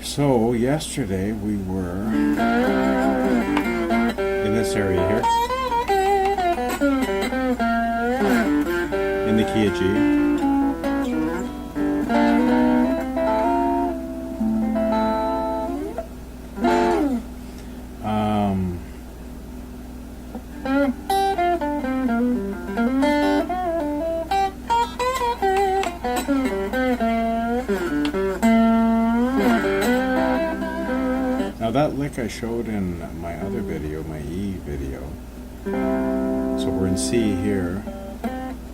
So yesterday we were in this area here, in the key of G. Now that lick I showed in my other video, my E video, so we're in C here,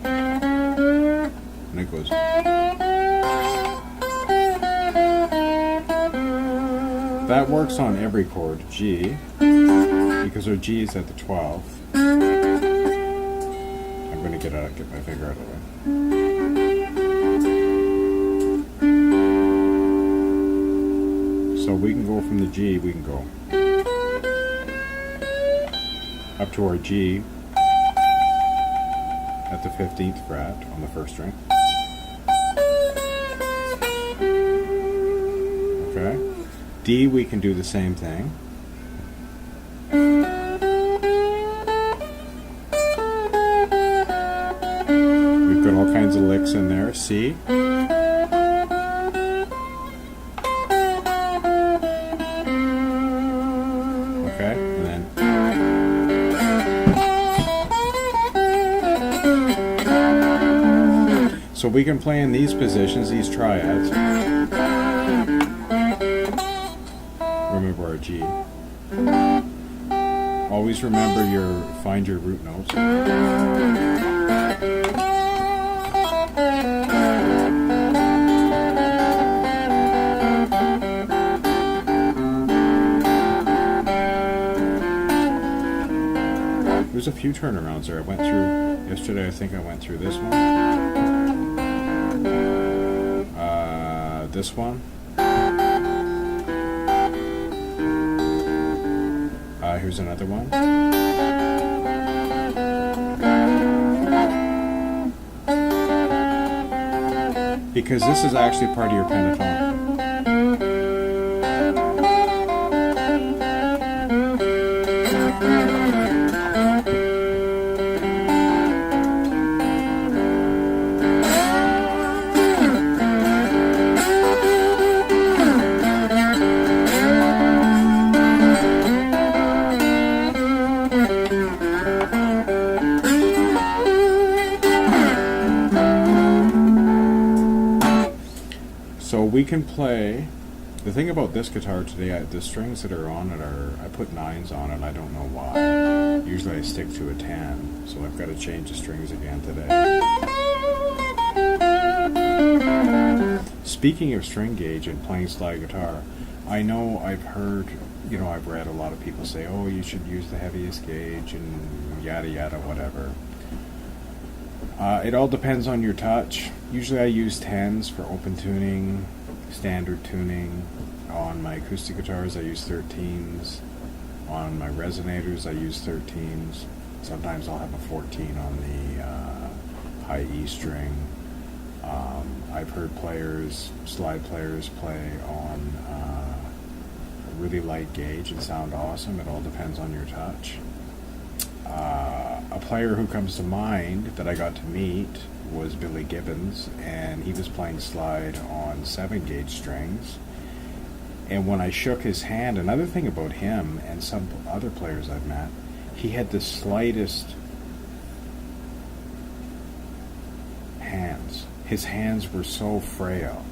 and it goes. That works on every chord, G, because our G is at the 12th. I'm going to get my finger out of the way. So we can go from the G, we can go up to our G at the 15th fret on the first string. Okay. D, we can do the same thing. We've got all kinds of licks in there. C. Okay, and then so we can play in these positions, these triads. Remember our G. Always remember find your root notes. There's a few turnarounds there. I went through yesterday. I think I went through this one. This one. Here's another one. Because this is actually part of your pentatonic. So we can play. The thing about this guitar today, the strings that are on it I put 9s on it. I don't know why. Usually I stick to a 10, so I've got to change the strings again today. Speaking of string gauge and playing slide guitar, I know I've heard, I've read a lot of people say, oh, you should use the heaviest gauge and yada yada, whatever. It all depends on your touch. Usually I use 10s for open tuning, standard tuning. On my acoustic guitars I use 13s. On my resonators I use 13s. Sometimes I'll have a 14 on the high E string. I've heard slide players play on a really light gauge and sound awesome. It all depends on your touch. A player who comes to mind that I got to meet was Billy Gibbons, and he was playing slide on 7-gauge strings. And when I shook his hand, another thing about him and some other players I've met, he had the slightest hands. His hands were so frail,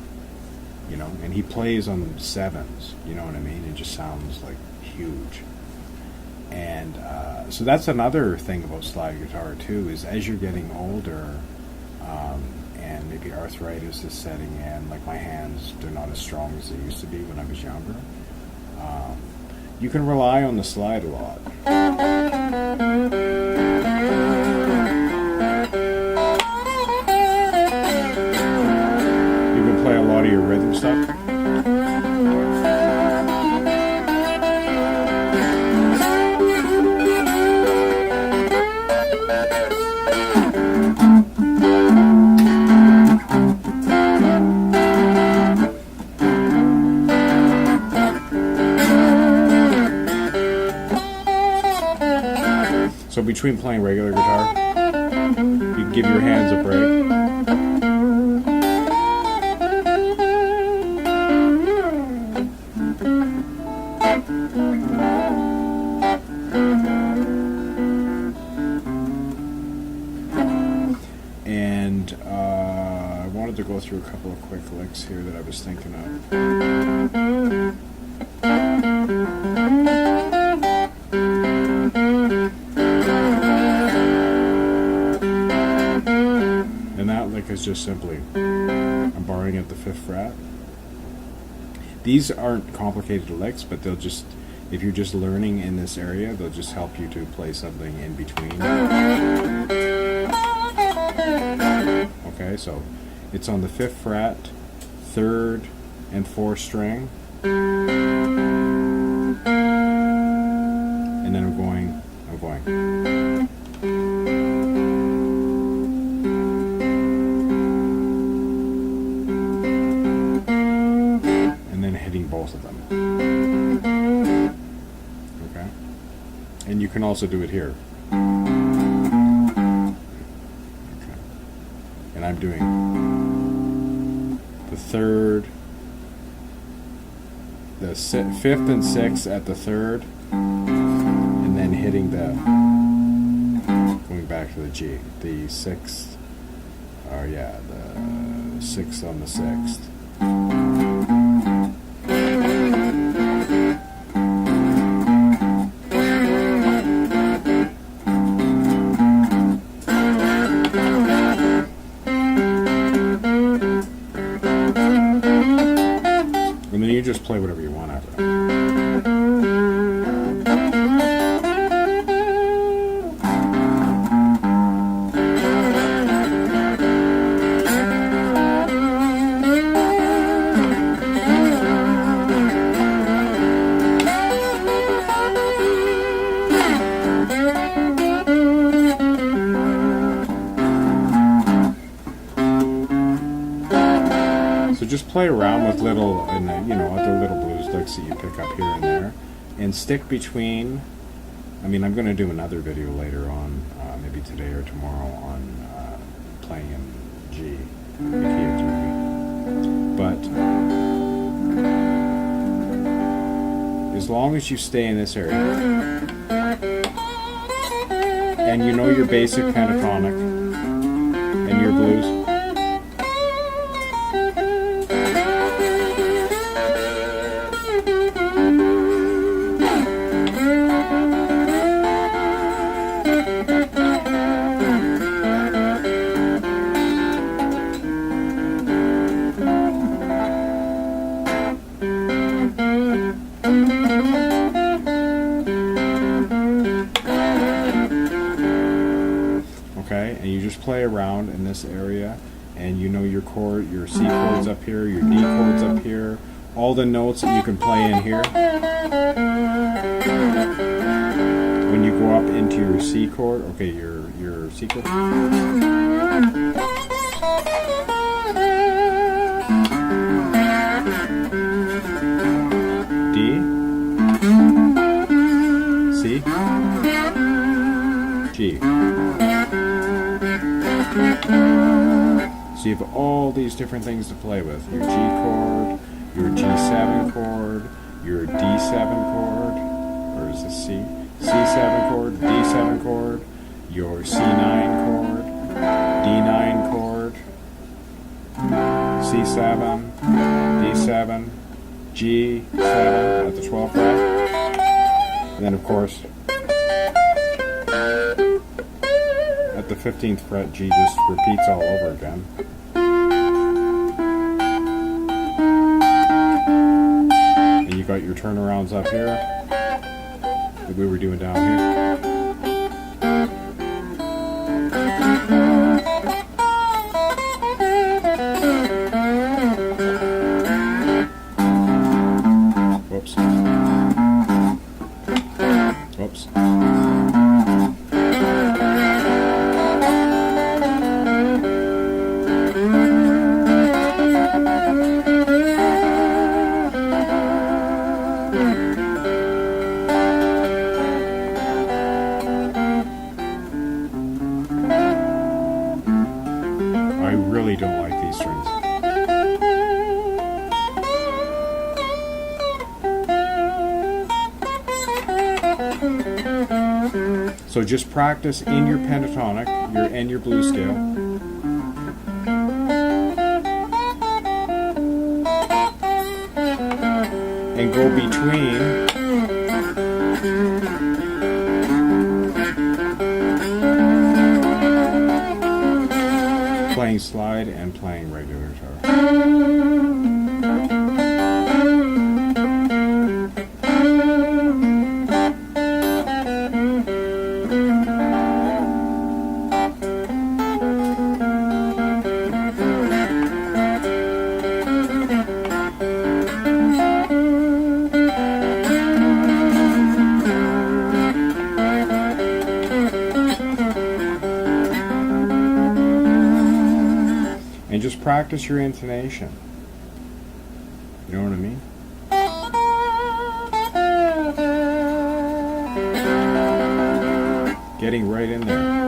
and he plays on 7s, you know what I mean? It just sounds like huge. And so that's another thing about slide guitar too, is as you're getting older, and maybe arthritis is setting in, like my hands, they're not as strong as they used to be when I was younger. You can rely on the slide a lot. You can play a lot of your rhythm stuff. So between playing regular guitar, you give your hands a break. And I wanted to go through a couple of quick licks here that I was thinking of. And that lick is just simply, I'm borrowing at the 5th fret. These aren't complicated licks, but they'll just, if you're just learning in this area, they'll just help you to play something in between. Okay, so it's on the 5th fret, 3rd and 4th string. And then I'm going. And then hitting both of them. Okay? And you can also do it here. Okay. And I'm doing the 3rd, the 5th and 6th at the 3rd, and then hitting the, going back to the G, the 6th, the 6th on the 6th. And then you just play whatever you want after that. So just play around with little, other little blues licks that you pick up here and there, and stick between. I mean, I'm going to do another video later on, maybe today or tomorrow, on playing in G, the key of G. But as long as you stay in this area, and you know your basic pentatonic and your blues. Okay, and you just play around in this area, and you know your chord, your C chords up here, your D chords up here, all the notes that you can play in here. When you go up into your C chord, okay, your C chord. D, C, G. So you have all these different things to play with. Your G chord, your G7 chord, your D7 chord, or is this C? C7 chord, D7 chord, your C9 chord, D9 chord, C7, D7, G7 at the 12th fret, and then of course at the 15th fret, G just repeats all over again. And you got your turnarounds up here that we were doing down here. Whoops. Whoops. So just practice in your pentatonic and your blues scale. And go between playing slide and playing regular guitar. And just practice your intonation. You know what I mean? Getting right in there.